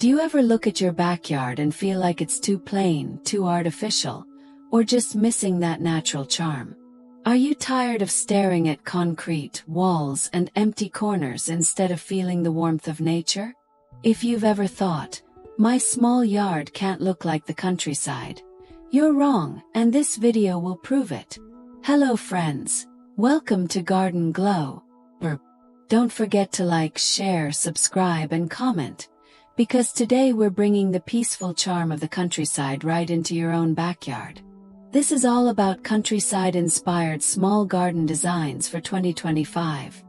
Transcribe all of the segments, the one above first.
Do you ever look at your backyard and feel like it's too plain, too artificial, or just missing that natural charm? Are you tired of staring at concrete walls and empty corners instead of feeling the warmth of nature? If you've ever thought, my small yard can't look like the countryside, you're wrong, and this video will prove it. Hello friends, welcome to Garden Glow. Don't forget to like, share, subscribe and comment, because today we're bringing the peaceful charm of the countryside right into your own backyard. This is all about countryside-inspired small garden designs for 2025,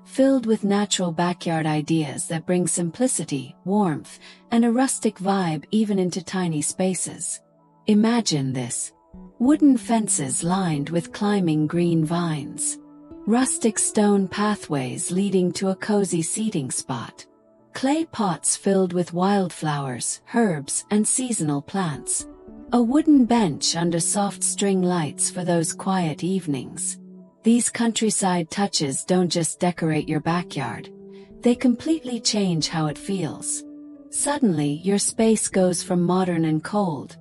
filled with natural backyard ideas that bring simplicity, warmth, and a rustic vibe even into tiny spaces. Imagine this: wooden fences lined with climbing green vines, rustic stone pathways leading to a cozy seating spot, clay pots filled with wildflowers, herbs, and seasonal plants, a wooden bench under soft string lights for those quiet evenings. These countryside touches don't just decorate your backyard, they completely change how it feels. Suddenly, your space goes from modern and cold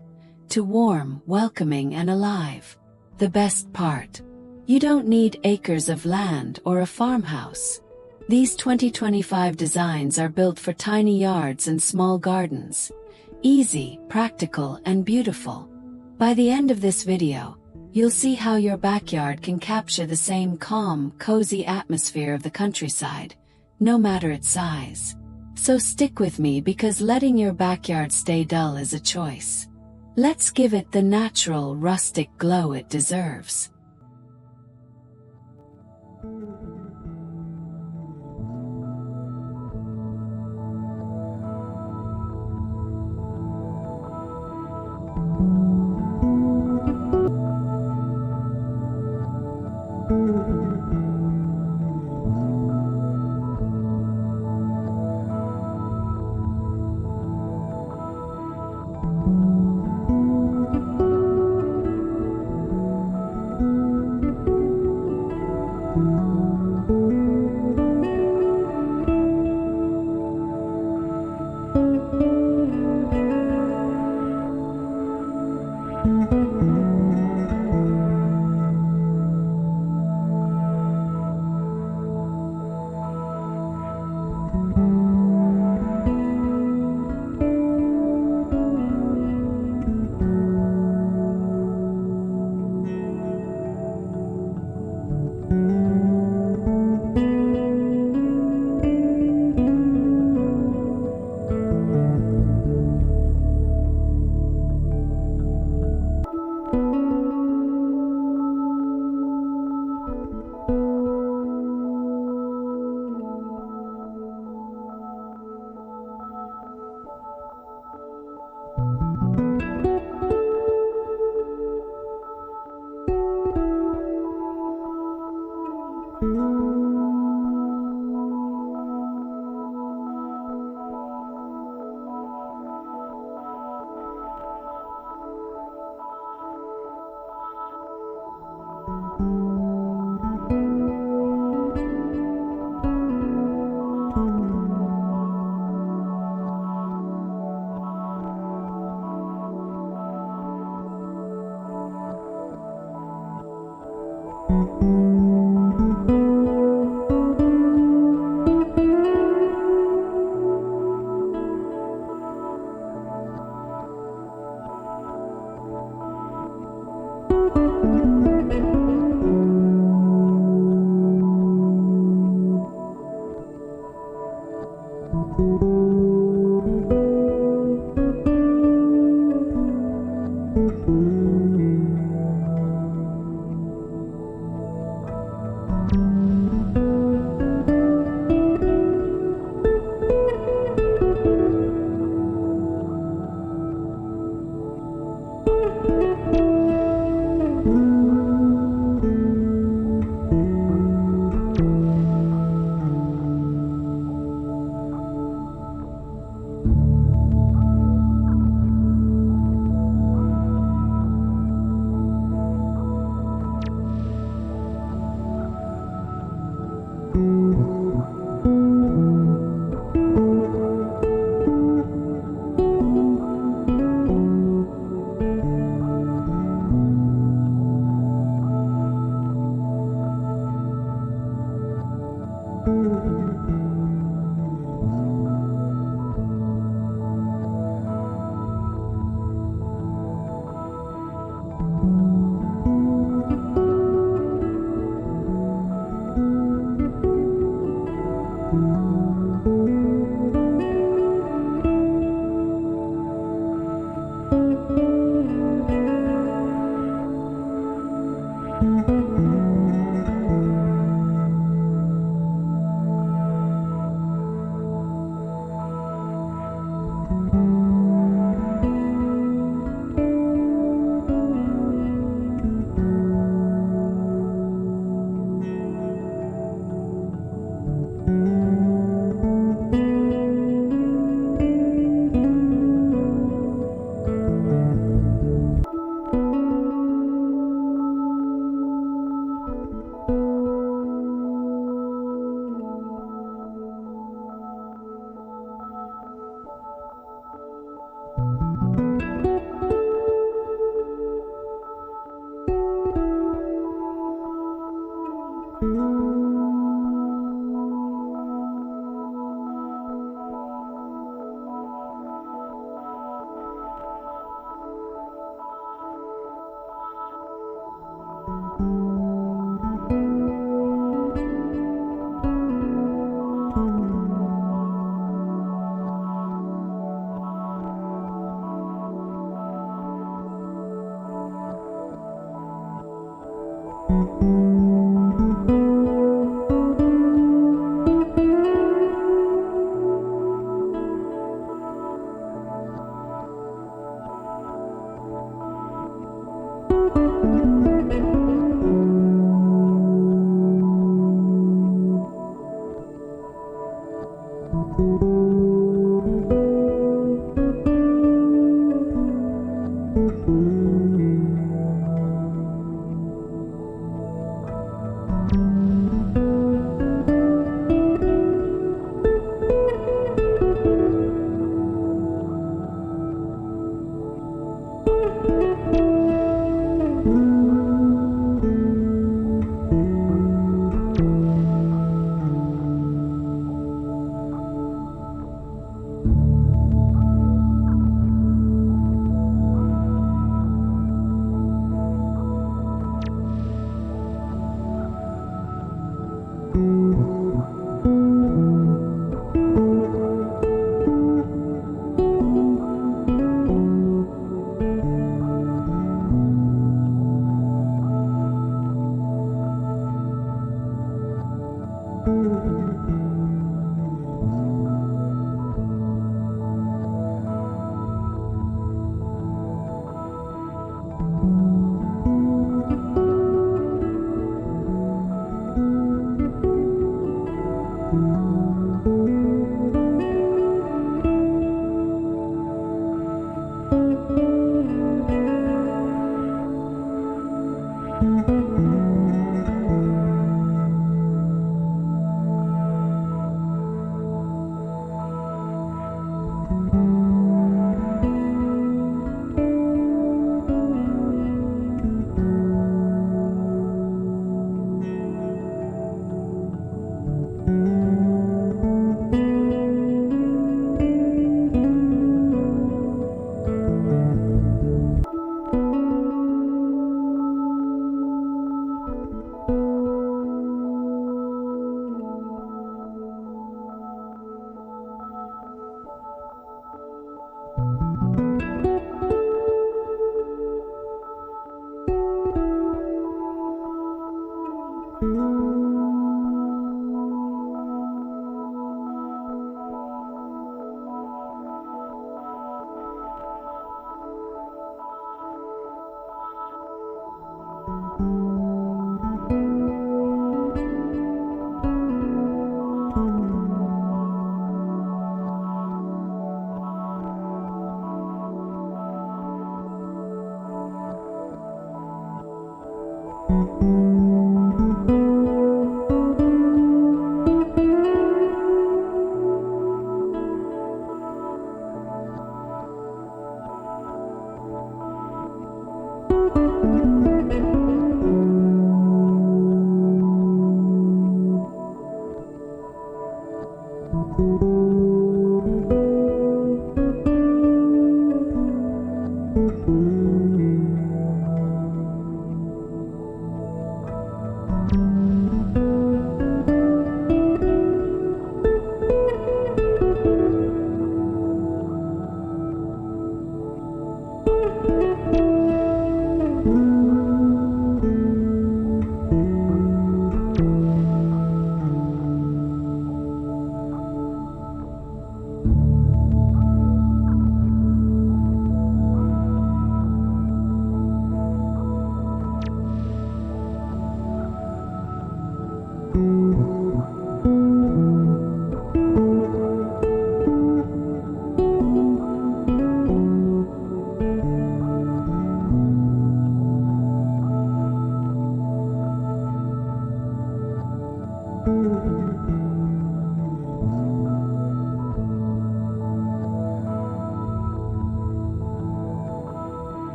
to warm, welcoming, and alive. The best part: you don't need acres of land or a farmhouse. These 2025 designs are built for tiny yards and small gardens. Easy, practical, and beautiful. By the end of this video, you'll see how your backyard can capture the same calm, cozy atmosphere of the countryside, no matter its size. So stick with me, because letting your backyard stay dull is a choice. Let's give it the natural, rustic glow it deserves.